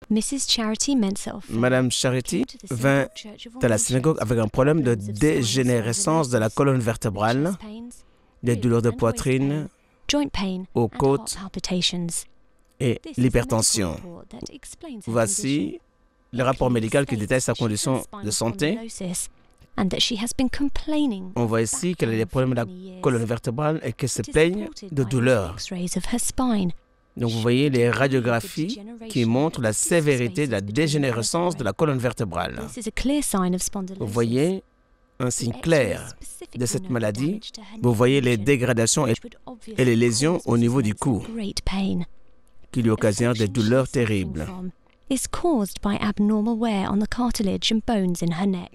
Madame Charity vint à la synagogue avec un problème de dégénérescence de la colonne vertébrale, des douleurs de poitrine, aux côtes et l'hypertension. Voici le rapport médical qui détaille sa condition de santé. On voit ici qu'elle a des problèmes de la colonne vertébrale et qu'elle se plaigne de douleurs. Donc vous voyez les radiographies qui montrent la sévérité de la dégénérescence de la colonne vertébrale. Vous voyez un signe clair de cette maladie. Vous voyez les dégradations et les lésions au niveau du cou qui lui occasionnent des douleurs terribles.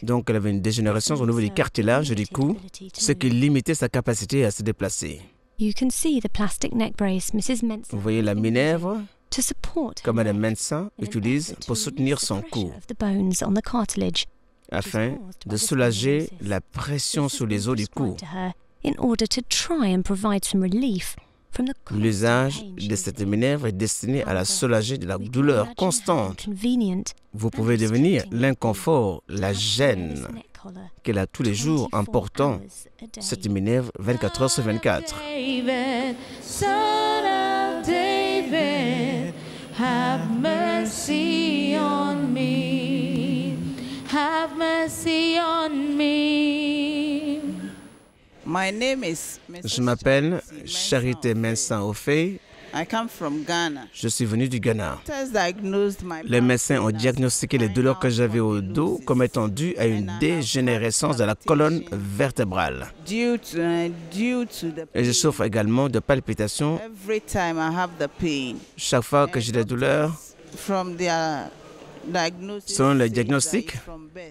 Donc elle avait une dégénérescence au niveau du cartilage du cou, ce qui limitait sa capacité à se déplacer. Vous voyez la minerve que Mme Mensah utilise pour soutenir son cou afin de soulager la pression sur les os du cou. L'usage de cette minerve est destiné à la soulager de la douleur constante. Vous pouvez devenir l'inconfort, la gêne qu'elle a tous les jours en portant cette minerve 24 heures sur 24. Je m'appelle Charité Mensah Ofei. Je suis venu du Ghana. Les médecins ont diagnostiqué les douleurs que j'avais au dos comme étant dues à une dégénérescence de la colonne vertébrale. Et je souffre également de palpitations chaque fois que j'ai des douleurs. Selon le diagnostic,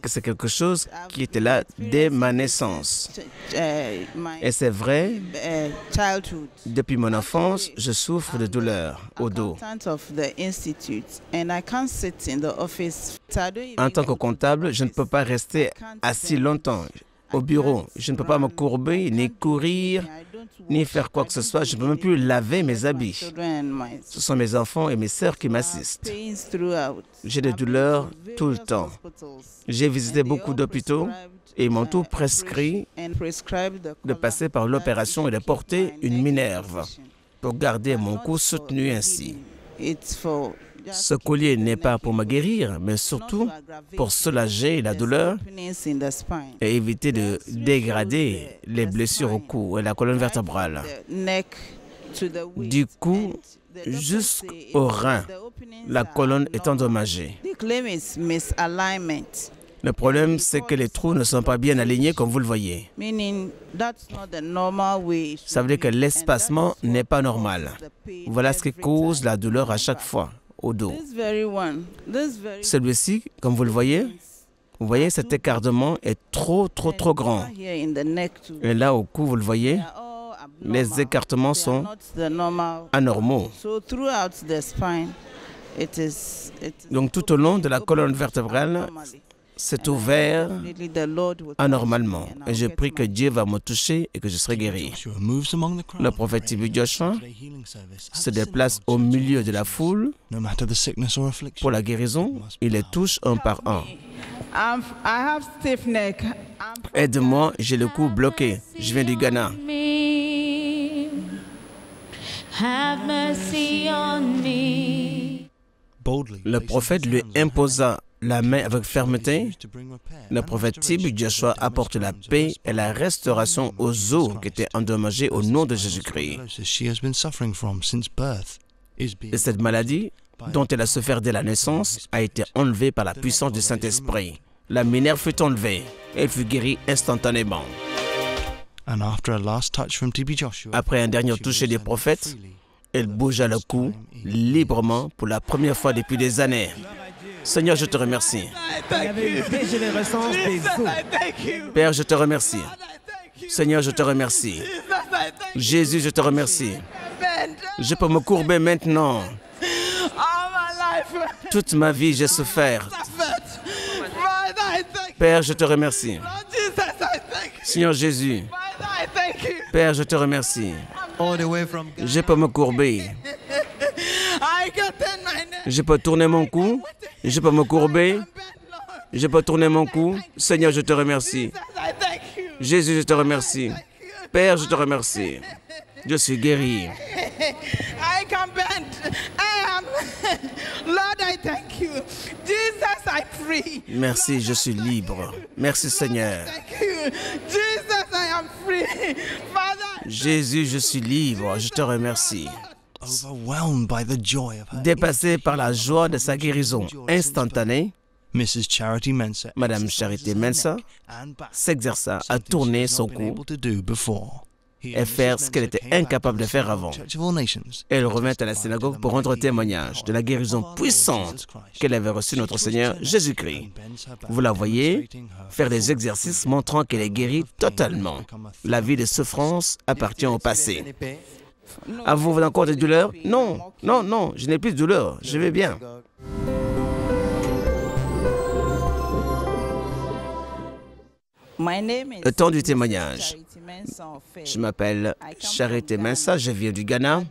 c'est quelque chose qui était là dès ma naissance. Et c'est vrai, depuis mon enfance, je souffre de douleurs au dos. En tant que comptable, je ne peux pas rester assis longtemps au bureau. Je ne peux pas me courber, ni courir, ni faire quoi que ce soit. Je ne peux même plus laver mes habits. Ce sont mes enfants et mes sœurs qui m'assistent. J'ai des douleurs tout le temps. J'ai visité beaucoup d'hôpitaux et ils m'ont tout prescrit de passer par l'opération et de porter une minerve pour garder mon cou soutenu ainsi. Ce collier n'est pas pour me guérir, mais surtout pour soulager la douleur et éviter de dégrader les blessures au cou et la colonne vertébrale. Du cou jusqu'au rein, la colonne est endommagée. Le problème, c'est que les trous ne sont pas bien alignés comme vous le voyez. Ça veut dire que l'espacement n'est pas normal. Voilà ce qui cause la douleur à chaque fois au dos. Celui-ci, comme vous voyez, cet écartement est trop grand. Et là, au cou, vous le voyez, les écartements sont anormaux. Donc, tout au long de la colonne vertébrale, c'est ouvert anormalement. Et je prie que Dieu va me toucher et que je serai guéri. Le prophète TB Joshua se déplace au milieu de la foule pour la guérison. Il les touche un par un. Aide-moi, j'ai le cou bloqué. Je viens du Ghana. Le prophète lui imposa la main avec fermeté. Le prophète TB Joshua apporte la paix et la restauration aux os qui étaient endommagés au nom de Jésus-Christ. Et cette maladie, dont elle a souffert dès la naissance, a été enlevée par la puissance du Saint-Esprit. La minerve fut enlevée et elle fut guérie instantanément. Après un dernier toucher des prophètes, elle bougea le cou librement pour la première fois depuis des années. Seigneur, je te remercie. Père, je te remercie. Seigneur, je te remercie. Jésus, je te remercie. Je peux me courber maintenant. Toute ma vie, j'ai souffert. Père, je te remercie. Seigneur Jésus. Père, je te remercie. Je peux me courber. Je peux tourner mon cou. Je peux me courber. Je peux tourner mon cou. Seigneur, je te remercie. Jésus, je te remercie. Père, je te remercie. Je suis guéri. Merci, je suis libre. Merci, Seigneur. Jésus, je suis libre. Je te remercie. Dépassé par la joie de sa guérison instantanée, Madame Charity Mensah s'exerça à tourner son cou et faire ce qu'elle était incapable de faire avant. Elle revint à la synagogue pour rendre témoignage de la guérison puissante qu'elle avait reçue de notre Seigneur Jésus-Christ. Vous la voyez faire des exercices montrant qu'elle est guérie totalement. La vie de souffrance appartient au passé. Avez-vous encore des douleurs? Non, non, non, je n'ai plus de douleur, je vais bien. Le temps du témoignage. Je m'appelle Charity Mensah, je viens du Ghana.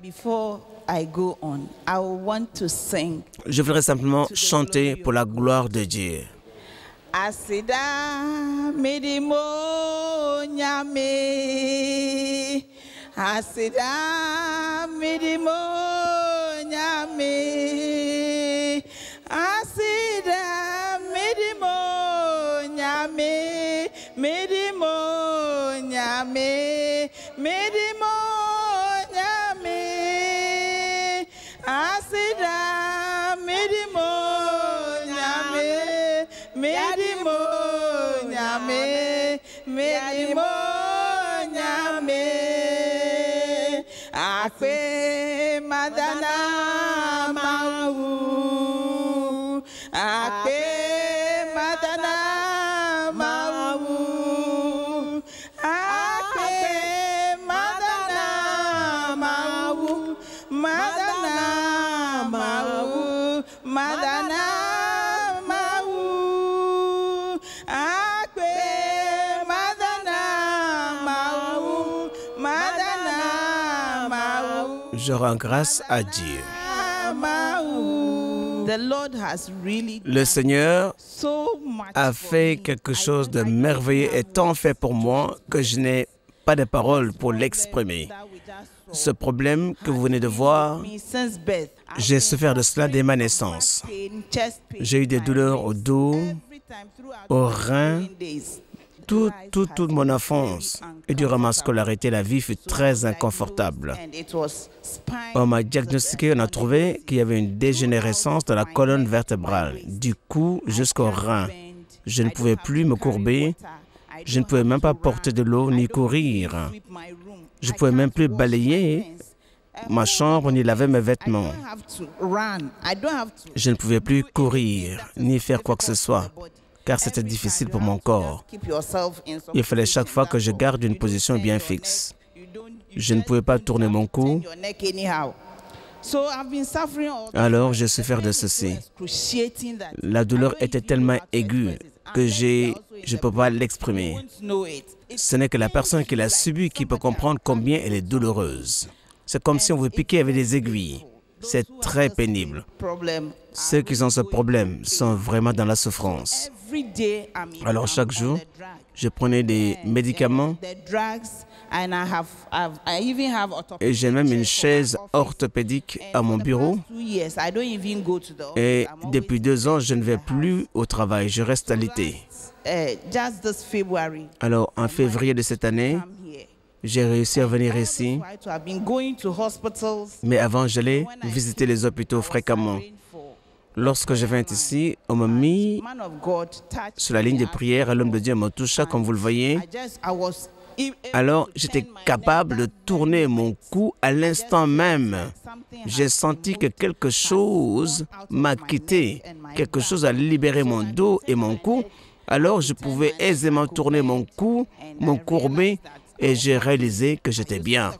Je voudrais simplement chanter pour la gloire de Dieu. Asida medimo nyame, asida medimo nyame, asida medimo nyame, medimo nyame, medimo nyame, asida medimo nyame, medimo nyame, medimo nyame, akwe madana mau, akwe madana mau, akwe madana mau, madana mau, madana mau, akwe madana mau, madana mau. Je rends grâce à Dieu. Le Seigneur a fait quelque chose de merveilleux et tant fait pour moi que je n'ai pas de paroles pour l'exprimer. Ce problème que vous venez de voir, j'ai souffert de cela dès ma naissance. J'ai eu des douleurs au dos, aux reins, toute mon enfance. Et durant ma scolarité, la vie fut très inconfortable. On m'a diagnostiqué, on a trouvé qu'il y avait une dégénérescence de la colonne vertébrale, du cou jusqu'aux reins. Je ne pouvais plus me courber, je ne pouvais même pas porter de l'eau ni courir. Je ne pouvais même plus balayer ma chambre ni laver mes vêtements. Je ne pouvais plus courir ni faire quoi que ce soit, car c'était difficile pour mon corps. Il fallait chaque fois que je garde une position bien fixe. Je ne pouvais pas tourner mon cou. Alors, j'ai souffert de ceci. La douleur était tellement aiguë que je ne peux pas l'exprimer. Ce n'est que la personne qui l'a subie qui peut comprendre combien elle est douloureuse. C'est comme si on vous piquait avec des aiguilles. C'est très pénible. Ceux qui ont ce problème sont vraiment dans la souffrance. Alors chaque jour, je prenais des médicaments et j'ai même une chaise orthopédique à mon bureau. Et depuis 2 ans, je ne vais plus au travail, je reste alité. Alors en février de cette année, j'ai réussi à venir ici, mais avant, j'allais visiter les hôpitaux fréquemment. Lorsque je viens ici, on m'a mis sur la ligne de prière et l'homme de Dieu me toucha, comme vous le voyez. Alors, j'étais capable de tourner mon cou à l'instant même. J'ai senti que quelque chose m'a quitté, quelque chose a libéré mon dos et mon cou. Alors, je pouvais aisément tourner mon cou, me courber, et j'ai réalisé que j'étais bien.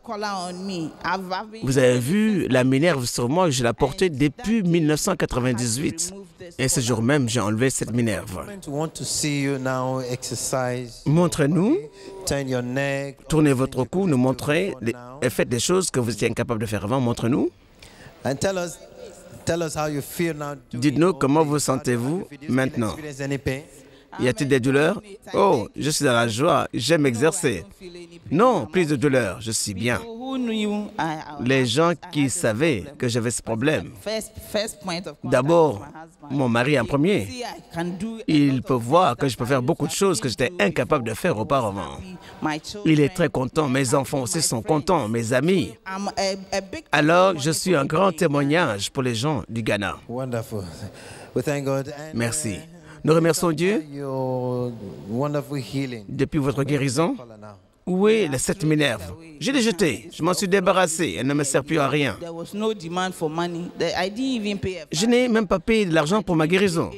Vous avez vu la minerve sur moi, je l'ai portée depuis 1998. Et ce jour même, j'ai enlevé cette minerve. Montrez-nous, tournez votre cou, nous montrez et faites des choses que vous étiez incapable de faire avant. Montrez-nous. Dites-nous comment vous sentez-vous maintenant. Y a-t-il des douleurs? Oh, je suis dans la joie, j'aime exercer. Non, plus de douleurs, je suis bien. Les gens qui savaient que j'avais ce problème, d'abord, mon mari en premier, il peut voir que je peux faire beaucoup de choses que j'étais incapable de faire auparavant. Il est très content, mes enfants aussi sont contents, mes amis. Alors, je suis un grand témoignage pour les gens du Ghana. Merci. Nous remercions Dieu depuis votre guérison. Où est la 7 minerve? Je l'ai jetée, je m'en suis débarrassé, elle ne me sert plus à rien. Je n'ai même pas payé de l'argent pour ma guérison.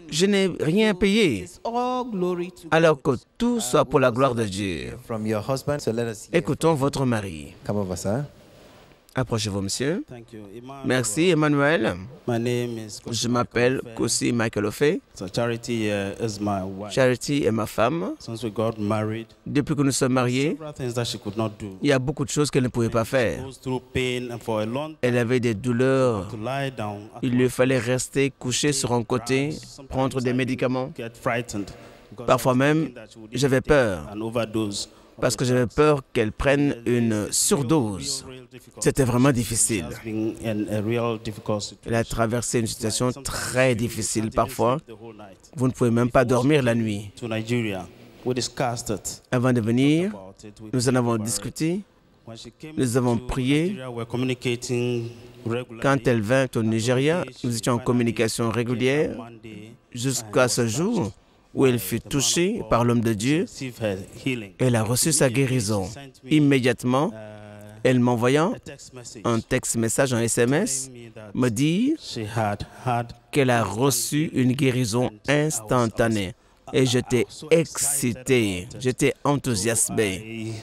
Je n'ai rien payé. Alors que tout soit pour la gloire de Dieu. Écoutons votre mari. Approchez-vous, monsieur. Merci, Emmanuel. Je m'appelle Kosi Michael Ofe. Charity est ma femme. Depuis que nous sommes mariés, il y a beaucoup de choses qu'elle ne pouvait pas faire. Elle avait des douleurs. Il lui fallait rester couché sur un côté, prendre des médicaments. Parfois même, j'avais peur. Parce que j'avais peur qu'elle prenne une surdose. C'était vraiment difficile. Elle a traversé une situation très difficile parfois. Vous ne pouvez même pas dormir la nuit. Avant de venir, nous en avons discuté. Nous avons prié. Quand elle vint au Nigeria, nous étions en communication régulière jusqu'à ce jour où elle fut touchée par l'homme de Dieu. Elle a reçu sa guérison. Immédiatement, elle m'envoyant un texte-message, un SMS, me dit qu'elle a reçu une guérison instantanée. Et j'étais excité, j'étais enthousiasmé.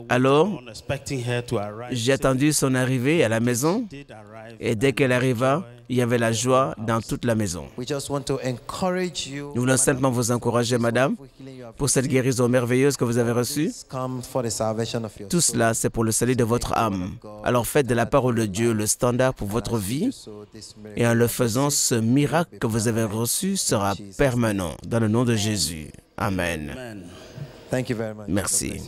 Alors, j'ai attendu son arrivée à la maison et dès qu'elle arriva, il y avait la joie dans toute la maison. Nous voulons simplement vous encourager, madame, pour cette guérison merveilleuse que vous avez reçue. Tout cela, c'est pour le salut de votre âme. Alors faites de la parole de Dieu le standard pour votre vie et en le faisant, ce miracle que vous avez reçu sera permanent dans le nom de Jésus. Amen. Merci.